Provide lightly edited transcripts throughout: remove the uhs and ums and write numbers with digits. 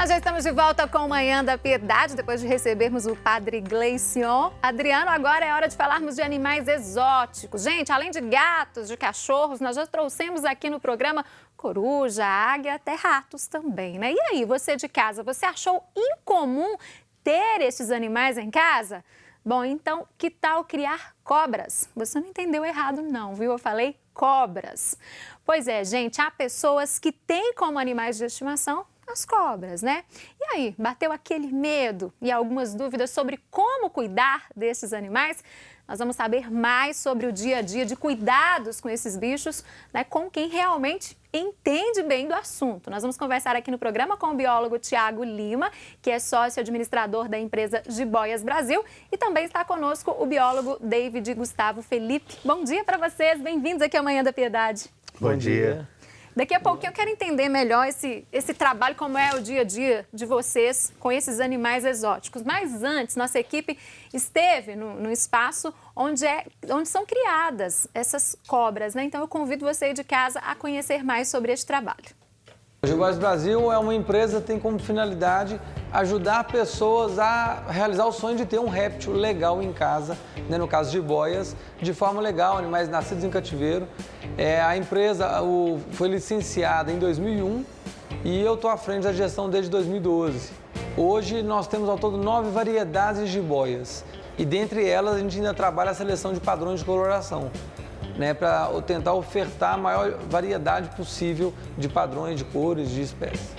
Nós já estamos de volta com o Manhã da Piedade, depois de recebermos o Padre Gleicion. Adriano, agora é hora de falarmos de animais exóticos. Gente, além de gatos, de cachorros, nós já trouxemos aqui no programa coruja, águia, até ratos também, né? E aí, você de casa, você achou incomum ter esses animais em casa? Bom, então, que tal criar cobras? Você não entendeu errado não, viu? Eu falei cobras. Pois é, gente, há pessoas que têm como animais de estimação as cobras, né? E aí, bateu aquele medo e algumas dúvidas sobre como cuidar desses animais? Nós vamos saber mais sobre o dia a dia de cuidados com esses bichos, né, com quem realmente entende bem do assunto. Nós vamos conversar aqui no programa com o biólogo Tiago Lima, que é sócio administrador da empresa Jiboias Brasil, e também está conosco o biólogo David Gustavo Felipe. Bom dia para vocês, bem-vindos aqui ao Manhã da Piedade. Bom dia. Daqui a pouquinho eu quero entender melhor esse trabalho, como é o dia a dia de vocês com esses animais exóticos. Mas antes, nossa equipe esteve no espaço onde são criadas essas cobras, né? Então eu convido você aí de casa a conhecer mais sobre este trabalho. O Jiboias Brasil é uma empresa que tem como finalidade ajudar pessoas a realizar o sonho de ter um réptil legal em casa, né, no caso de jiboias, de forma legal, animais nascidos em cativeiro. A empresa foi licenciada em 2001 e eu estou à frente da gestão desde 2012. Hoje nós temos ao todo 9 variedades de jiboias e dentre elas a gente ainda trabalha a seleção de padrões de coloração, né, para tentar ofertar a maior variedade possível de padrões, de cores, de espécies.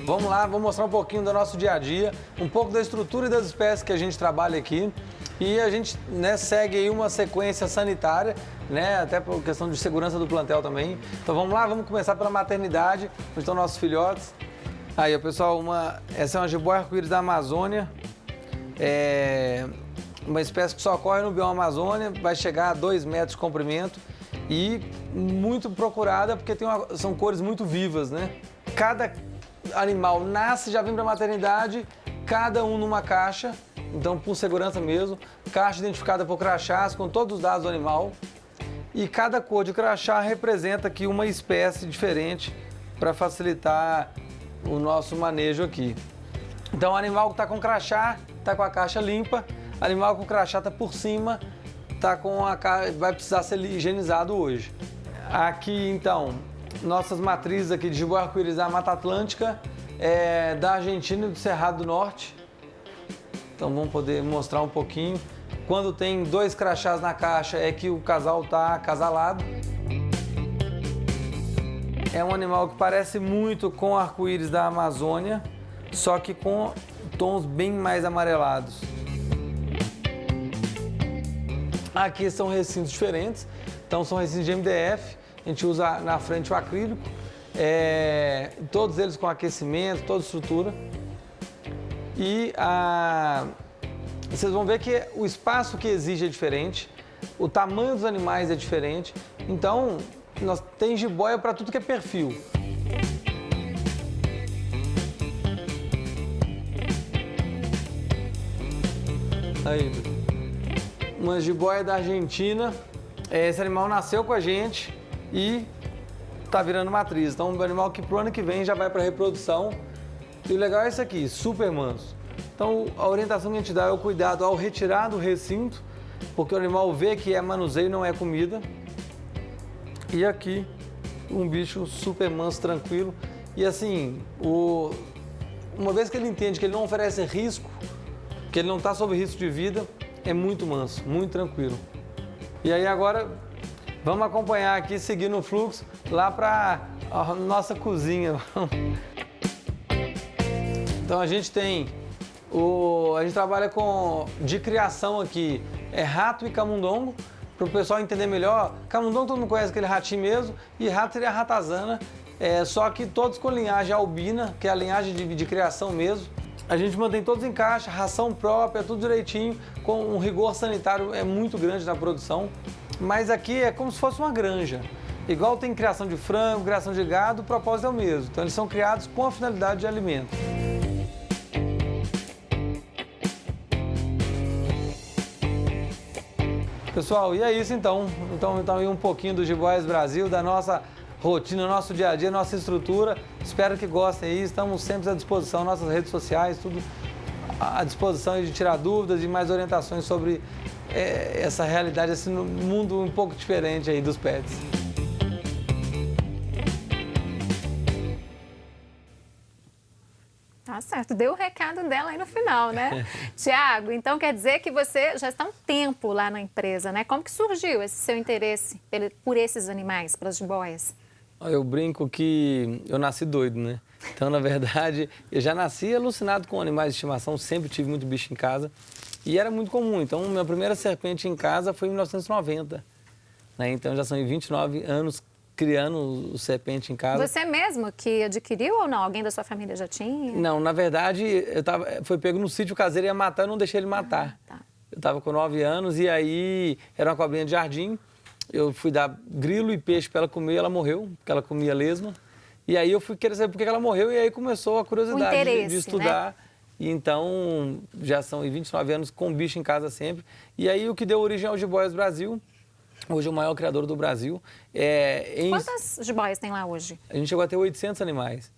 Vamos lá, vou mostrar um pouquinho do nosso dia a dia, um pouco da estrutura e das espécies que a gente trabalha aqui. E a gente, né, segue aí uma sequência sanitária, né, até por questão de segurança do plantel também. Então vamos lá, vamos começar pela maternidade, onde estão nossos filhotes. Aí, pessoal, essa é uma jiboia arco-íris da Amazônia, uma espécie que só ocorre no bioma Amazônia, vai chegar a 2 metros de comprimento e muito procurada porque são cores muito vivas, né? Cada animal nasce, já vem para a maternidade, cada um numa caixa, então por segurança mesmo, caixa identificada por crachás com todos os dados do animal e cada cor de crachá representa aqui uma espécie diferente para facilitar o nosso manejo aqui. Então, o animal que está com crachá está com a caixa limpa, animal com crachá está por cima, vai precisar ser higienizado hoje. Aqui, então, nossas matrizes aqui de jiboia arco-íris da Mata Atlântica, da Argentina e do Cerrado do Norte. Então, vamos poder mostrar um pouquinho. Quando tem 2 crachás na caixa é que o casal está acasalado. É um animal que parece muito com o arco-íris da Amazônia, só que com tons bem mais amarelados. Aqui são recintos diferentes, então são recintos de MDF, a gente usa na frente o acrílico, todos eles com aquecimento, toda estrutura. E vocês vão ver que o espaço que exige é diferente, o tamanho dos animais é diferente, então nós tem jiboia para tudo que é perfil. Aí, uma jiboia da Argentina. Esse animal nasceu com a gente e está virando matriz. Então, um animal que pro ano que vem já vai para reprodução. E o legal é isso aqui, super manso. Então, a orientação que a gente dá é o cuidado ao retirar do recinto, porque o animal vê que é manuseio, não é comida. E aqui, um bicho super manso, tranquilo. E assim, uma vez que ele entende que ele não oferece risco, que ele não está sob risco de vida, é muito manso, muito tranquilo. E aí agora, vamos acompanhar aqui, seguindo o fluxo, lá para a nossa cozinha. Então a gente trabalha de criação aqui, rato e camundongo. Para o pessoal entender melhor, camundongo todo mundo conhece aquele ratinho mesmo, e rato seria a ratazana, só que todos com linhagem albina, que é a linhagem de criação mesmo. A gente mantém todos em caixa, ração própria, tudo direitinho, com um rigor sanitário muito grande na produção. Mas aqui é como se fosse uma granja. Igual tem criação de frango, criação de gado, o propósito é o mesmo. Então eles são criados com a finalidade de alimento. Pessoal, e é isso então. Então aí um pouquinho do Jiboias Brasil, da nossa rotina, nosso dia a dia, nossa estrutura. Espero que gostem aí. Estamos sempre à disposição, nossas redes sociais, tudo à disposição de tirar dúvidas e mais orientações sobre essa realidade, esse mundo um pouco diferente aí dos pets. Tá certo, deu o recado dela aí no final, né? Tiago, então quer dizer que você já está há um tempo lá na empresa, né? Como que surgiu esse seu interesse por esses animais, pelas jiboias? Eu brinco que eu nasci doido, né? Então, na verdade, eu já nasci alucinado com animais de estimação, sempre tive muito bicho em casa e era muito comum. Então, minha primeira serpente em casa foi em 1990, né? Então, já são 29 anos criando o serpente em casa. Você mesmo que adquiriu ou não? Alguém da sua família já tinha? Não, na verdade, foi pego no sítio caseiro, ia matar, eu não deixei ele matar. Tá. Eu estava com 9 anos e aí era uma cobrinha de jardim. Eu fui dar grilo e peixe para ela comer, ela morreu, porque ela comia lesma. E aí eu fui querer saber por que ela morreu e aí começou a curiosidade de estudar. Né? E então, já são 29 anos com bicho em casa sempre. E aí o que deu origem ao Jiboias Brasil. Hoje é o maior criador do Brasil. Quantas jiboias tem lá hoje? A gente chegou a ter 800 animais.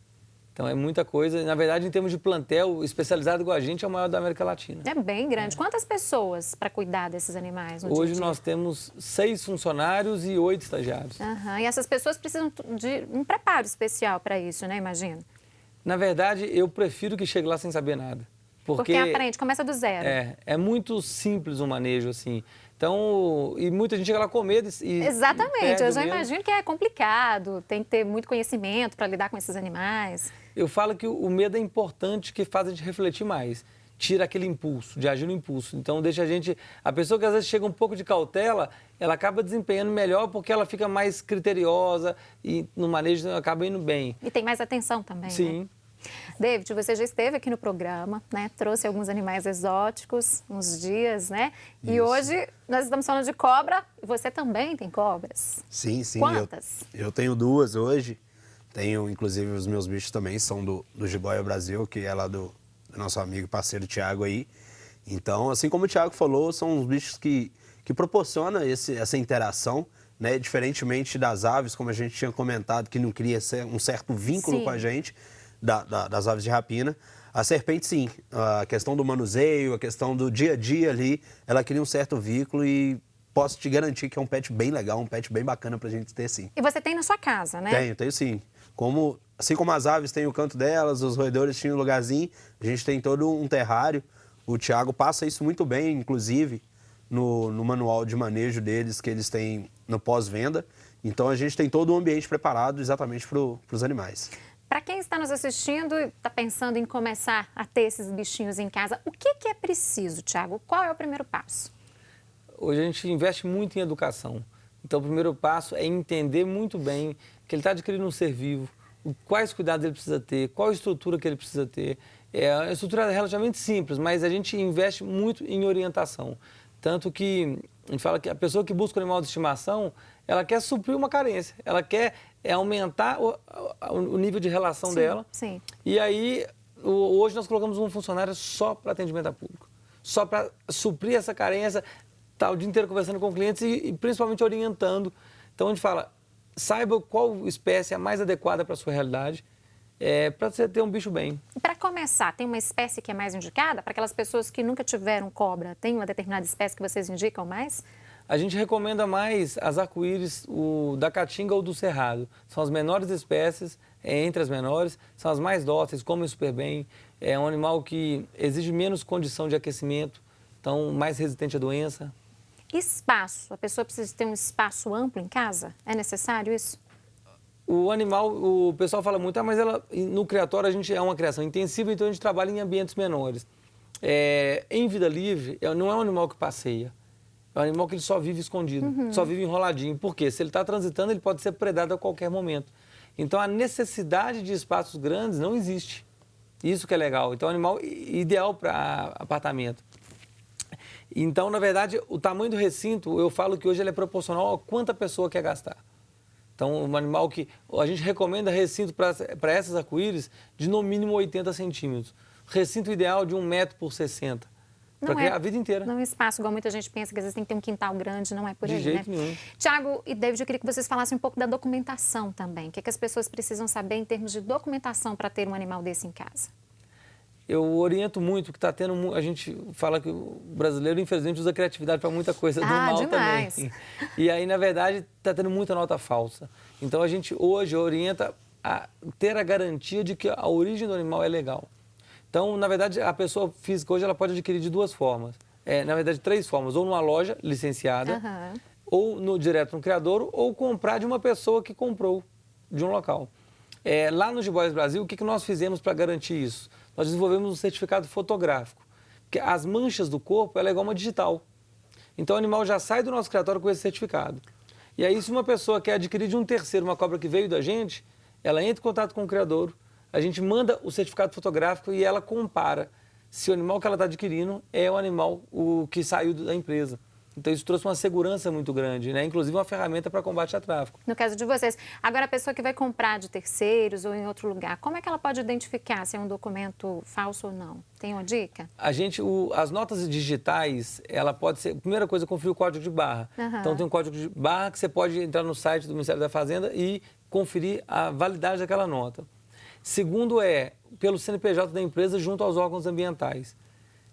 Então é muita coisa. Na verdade, em termos de plantel especializado igual a gente, é o maior da América Latina. É bem grande. Quantas pessoas para cuidar desses animais no Hoje dia-a-dia? nós temos 6 funcionários e 8 estagiários. E essas pessoas precisam de um preparo especial para isso, né? Imagino. Na verdade, eu prefiro que chegue lá sem saber nada. Porque aprende, começa do zero. É muito simples o manejo, assim. Então, e muita gente chega lá com medo e Exatamente, eu já imagino que é complicado, tem que ter muito conhecimento para lidar com esses animais. Eu falo que o medo é importante, que faz a gente refletir mais. Tira aquele impulso, de agir no impulso. Então, deixa a pessoa que às vezes chega um pouco de cautela, ela acaba desempenhando melhor porque ela fica mais criteriosa e no manejo acaba indo bem. E tem mais atenção também, Sim. Né? David, você já esteve aqui no programa, né? Trouxe alguns animais exóticos, uns dias, né? Isso. E hoje nós estamos falando de cobra. Você também tem cobras? Sim, sim. Quantas? Eu tenho 2 hoje. Tenho, inclusive, os meus bichos também são do Jiboia Brasil, que é lá do nosso amigo e parceiro Thiago aí. Então, assim como o Thiago falou, são uns bichos que proporcionam essa interação, né? Diferentemente das aves, como a gente tinha comentado, que não cria um certo vínculo Sim. com a gente. Das aves de rapina. A serpente, sim. A questão do manuseio, a questão do dia a dia ali, ela cria um certo vínculo e posso te garantir que é um pet bem legal, um pet bem bacana pra gente ter, sim. E você tem na sua casa, né? Tenho sim. Assim como as aves têm o canto delas, os roedores tinham um lugarzinho, a gente tem todo um terrário. O Thiago passa isso muito bem, inclusive, no manual de manejo deles, que eles têm no pós-venda. Então, a gente tem todo o ambiente preparado exatamente para os animais. Para quem está nos assistindo e está pensando em começar a ter esses bichinhos em casa, o que é preciso, Thiago? Qual é o primeiro passo? Hoje a gente investe muito em educação. Então, o primeiro passo é entender muito bem que ele está adquirindo um ser vivo, quais cuidados ele precisa ter, qual a estrutura que ele precisa ter. A estrutura é relativamente simples, mas a gente investe muito em orientação. Tanto que a gente fala que a pessoa que busca um animal de estimação, ela quer suprir uma carência, ela quer aumentar o nível de relação dela. Sim. E aí, hoje nós colocamos um funcionário só para atendimento a público, só para suprir essa carência, tá o dia inteiro conversando com clientes e principalmente orientando. Então a gente fala, saiba qual espécie é a mais adequada para a sua realidade, para você ter um bicho bem. Para começar, tem uma espécie que é mais indicada? Para aquelas pessoas que nunca tiveram cobra, tem uma determinada espécie que vocês indicam mais? A gente recomenda mais as arco-íris da caatinga ou do cerrado. São as menores espécies, entre as menores, são as mais dóceis, comem super bem. É um animal que exige menos condição de aquecimento, então mais resistente à doença. Espaço, a pessoa precisa ter um espaço amplo em casa? É necessário isso? O animal, o pessoal fala muito, mas no criatório a gente é uma criação intensiva, então a gente trabalha em ambientes menores. Em vida livre, não é um animal que passeia. É um animal que ele só vive escondido, só vive enroladinho. Por quê? Se ele está transitando, ele pode ser predado a qualquer momento. Então, a necessidade de espaços grandes não existe. Isso que é legal. Então, é um animal ideal para apartamento. Então, na verdade, o tamanho do recinto, eu falo que hoje ele é proporcional a quanta pessoa quer gastar. Então, um animal que a gente recomenda recinto para essas arco-íris de no mínimo 80 centímetros. Recinto ideal de 1 metro por 60. Para criar a vida inteira. Não é espaço, igual muita gente pensa, que às vezes tem que ter um quintal grande, não é por aí, De jeito né? nenhum. Tiago e David, eu queria que vocês falassem um pouco da documentação também. O que as pessoas precisam saber em termos de documentação para ter um animal desse em casa? Eu oriento muito, porque está tendo. A gente fala que o brasileiro, infelizmente, usa criatividade para muita coisa do mal demais. também. E aí, na verdade, está tendo muita nota falsa. Então, a gente hoje orienta a ter a garantia de que a origem do animal é legal. Então, na verdade, a pessoa física hoje ela pode adquirir de duas formas. Na verdade, três formas. Ou numa loja licenciada, ou direto no criadouro, ou comprar de uma pessoa que comprou de um local. Lá no Jiboias Brasil, o que nós fizemos para garantir isso? Nós desenvolvemos um certificado fotográfico, porque as manchas do corpo ela é igual uma digital. Então o animal já sai do nosso criatório com esse certificado. E aí se uma pessoa quer adquirir de um terceiro uma cobra que veio da gente, ela entra em contato com o criadouro, a gente manda o certificado fotográfico e ela compara se o animal que ela está adquirindo é o animal que saiu da empresa. Então isso trouxe uma segurança muito grande, né? Inclusive uma ferramenta para combate a tráfico. No caso de vocês. Agora, a pessoa que vai comprar de terceiros ou em outro lugar, como é que ela pode identificar se é um documento falso ou não? Tem uma dica? As notas digitais, ela pode ser... Primeira coisa, conferir o código de barra. Então tem um código de barra que você pode entrar no site do Ministério da Fazenda e conferir a validade daquela nota. Segundo pelo CNPJ da empresa junto aos órgãos ambientais.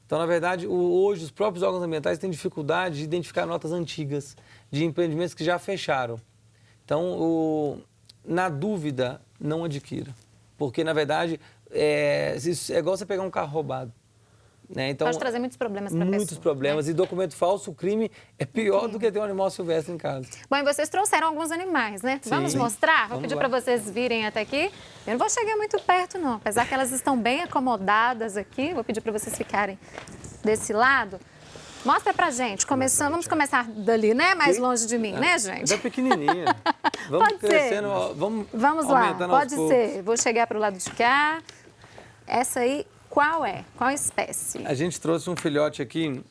Então, na verdade, hoje os próprios órgãos ambientais têm dificuldade de identificar notas antigas de empreendimentos que já fecharam. Então, na dúvida, não adquira. Porque, na verdade, é igual você pegar um carro roubado. Né? Então, pode trazer muitos problemas para a pessoa. Muitos problemas. Né? E documento falso, o crime é pior do que ter um animal silvestre em casa. Bom, e vocês trouxeram alguns animais, né? Sim. Vamos mostrar? Vou Vamos pedir lá. para vocês virem até aqui. Eu não vou chegar muito perto, não. Apesar que elas estão bem acomodadas aqui. Vou pedir para vocês ficarem desse lado. Mostra pra gente. Vamos começar dali, né? Mais longe de mim, né, gente? É pequenininha. Vamos Pode crescendo, ser. vamos lá, aumentando aos pode poucos. ser. Vou chegar pro lado de cá. Essa aí, qual é? Qual espécie? A gente trouxe um filhote aqui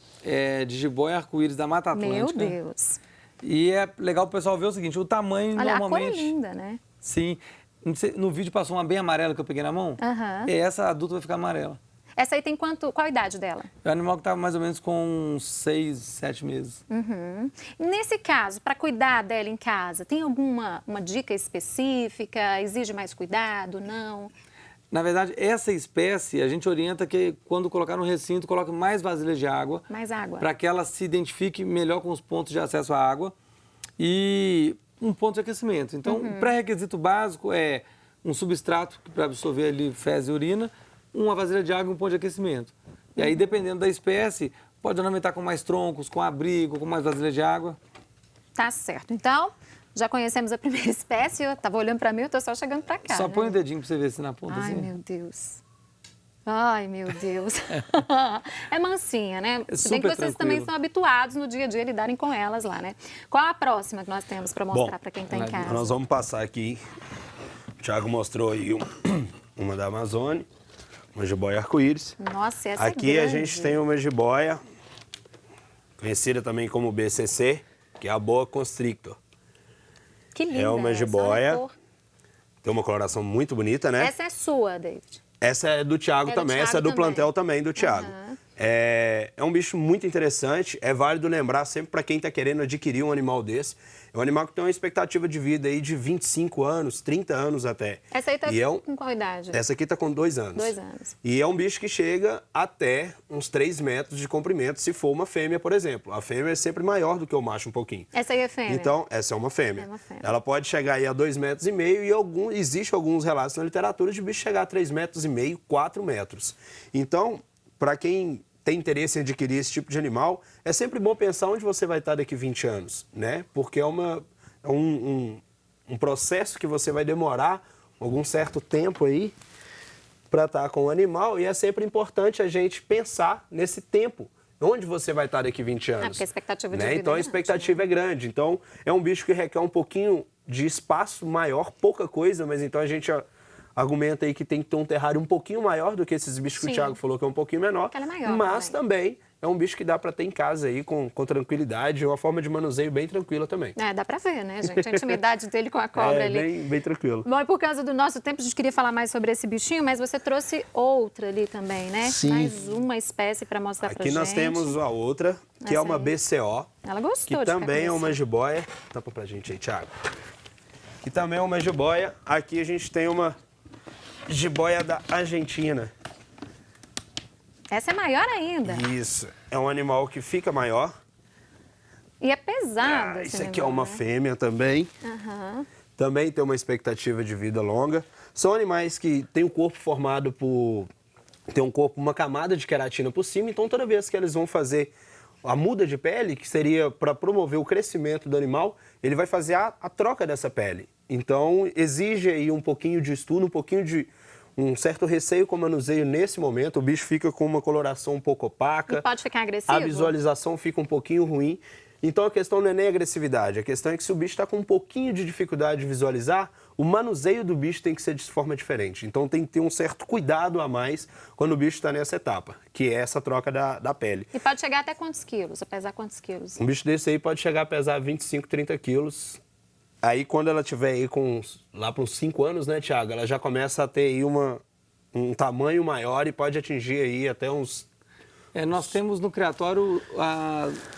de jiboia arco-íris da Mata Atlântica. Meu Deus. E é legal o pessoal ver o seguinte, o tamanho Olha, normalmente... a cor é linda, né? Sim. No vídeo passou uma bem amarela que eu peguei na mão. Essa adulta vai ficar amarela. Essa aí tem qual a idade dela? É um animal que está mais ou menos com 6, 7 meses. Nesse caso, para cuidar dela em casa, tem alguma dica específica? Exige mais cuidado? Não? Na verdade, essa espécie, a gente orienta que quando colocar no recinto, coloque mais vasilhas de água. Mais água. Para que ela se identifique melhor com os pontos de acesso à água e um ponto de aquecimento. Então, o pré-requisito básico é um substrato para absorver ali fezes e urina, uma vasilha de água e um ponto de aquecimento. E aí, dependendo da espécie, pode ornamentar com mais troncos, com abrigo, com mais vasilha de água. Tá certo. Então, já conhecemos a primeira espécie. Eu estava olhando para mim, eu estou só chegando para cá. Só né? põe o dedinho para você ver se na ponta Ai, assim. meu Deus. Ai, meu Deus. É mansinha, né? É Se bem que super vocês também tranquilo. são habituados no dia a dia a lidarem com elas lá, né? Qual a próxima que nós temos para mostrar para quem está em casa? Nós vamos passar aqui. O Thiago mostrou aí uma da Amazônia, uma jiboia arco-íris. Nossa, essa Aqui é a grande. gente tem uma jiboia, conhecida também como BCC, que é a boa constrictor. Que linda É uma essa, jiboia. olha a cor. Tem uma coloração muito bonita, né? Essa é sua, David. Essa é do Thiago É do também, Thiago essa é do também. plantel também do Thiago. É um bicho muito interessante, é válido lembrar sempre para quem está querendo adquirir um animal desse. É um animal que tem uma expectativa de vida aí de 25 anos, 30 anos até. Essa aí tá E com qual idade? Essa aqui está com 2 anos. 2 anos. E é um bicho que chega até uns 3 metros de comprimento, se for uma fêmea, por exemplo. A fêmea é sempre maior do que o macho um pouquinho. Essa aí é fêmea? Então, essa é uma fêmea. É uma fêmea. Ela pode chegar aí a 2,5 metros e existe alguns relatos na literatura de bicho chegar a 3,5 metros, 4 metros. Então, para quem tem interesse em adquirir esse tipo de animal, é sempre bom pensar onde você vai estar daqui 20 anos, né? Porque é um processo que você vai demorar algum certo tempo aí para estar com o animal e é sempre importante a gente pensar nesse tempo. Onde você vai estar daqui 20 anos? Porque a expectativa de né? vida Então, é a grande, expectativa é grande. Então, é um bicho que requer um pouquinho de espaço maior, pouca coisa, mas então a gente argumenta aí que tem que ter um terrário um pouquinho maior do que esses bichos que Sim. o Thiago falou que é um pouquinho menor. Porque ela é maior mas também é um bicho que dá para ter em casa aí com tranquilidade, é uma forma de manuseio bem tranquila também. É, dá pra ver, né, gente? A intimidade dele com a cobra ali. Bem tranquilo. Bom, e por causa do nosso tempo, a gente queria falar mais sobre esse bichinho, mas você trouxe outra ali também, né? Sim. Mais uma espécie para mostrar pra Aqui gente. nós temos a outra, que é Essa uma aí. BCO, Ela gostou que de ficar também é com uma você. jiboia. Tampa pra gente aí, Thiago. Que também é uma jiboia. Aqui a gente tem uma jiboia da Argentina. Essa é maior ainda. Isso. É um animal que fica maior. E é pesada. Isso aqui é uma fêmea também. Aham. Também tem uma expectativa de vida longa. São animais que têm o corpo formado por... Tem um corpo, uma camada de queratina por cima. Então, toda vez que eles vão fazer a muda de pele, que seria para promover o crescimento do animal, ele vai fazer a troca dessa pele. Então, exige aí um pouquinho de estudo, um pouquinho de um certo receio com o manuseio nesse momento. O bicho fica com uma coloração um pouco opaca. E pode ficar agressivo? A visualização fica um pouquinho ruim. Então, a questão não é nem agressividade. A questão é que se o bicho está com um pouquinho de dificuldade de visualizar, o manuseio do bicho tem que ser de forma diferente. Então, tem que ter um certo cuidado a mais quando o bicho está nessa etapa, que é essa troca da pele. E pode chegar até quantos quilos? A pesar quantos quilos? Um bicho desse aí pode chegar a pesar 25, 30 quilos. Aí, quando ela tiver aí lá para uns 5 anos, né, Thiago? Ela já começa a ter aí um tamanho maior e pode atingir aí até uns... Nós temos no criatório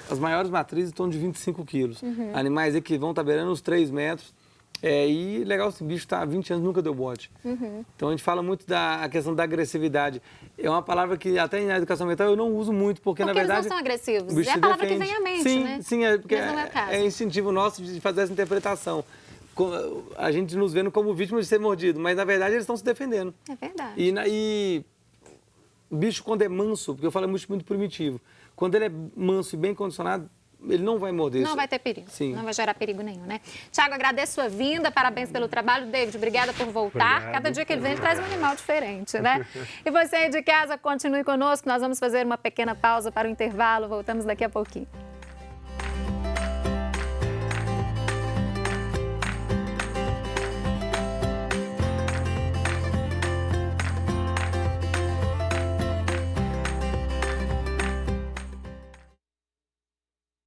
as maiores matrizes em torno de 25 quilos. Animais aí que vão estar beirando uns 3 metros. E legal, esse bicho está há 20 anos, nunca deu bote. Então a gente fala muito da questão da agressividade. É uma palavra que até na educação mental eu não uso muito, porque na verdade... eles não são agressivos. o bicho É a se palavra defende. que vem à mente, sim, né? Sim, é porque Mas não é o caso. é instintivo nosso de fazer essa interpretação. A gente nos vendo como vítima de ser mordido, mas na verdade eles estão se defendendo. É verdade. E o bicho, quando é manso, porque eu falo muito primitivo, quando ele é manso e bem condicionado, ele não vai morder. Não vai ter perigo. Sim. Não vai gerar perigo nenhum, né? Tiago, agradeço sua vinda, parabéns pelo trabalho. David, obrigada por voltar. Obrigado. Cada dia que ele vem, ele traz um animal diferente, né? E você aí de casa, continue conosco. Nós vamos fazer uma pequena pausa para o intervalo. Voltamos daqui a pouquinho.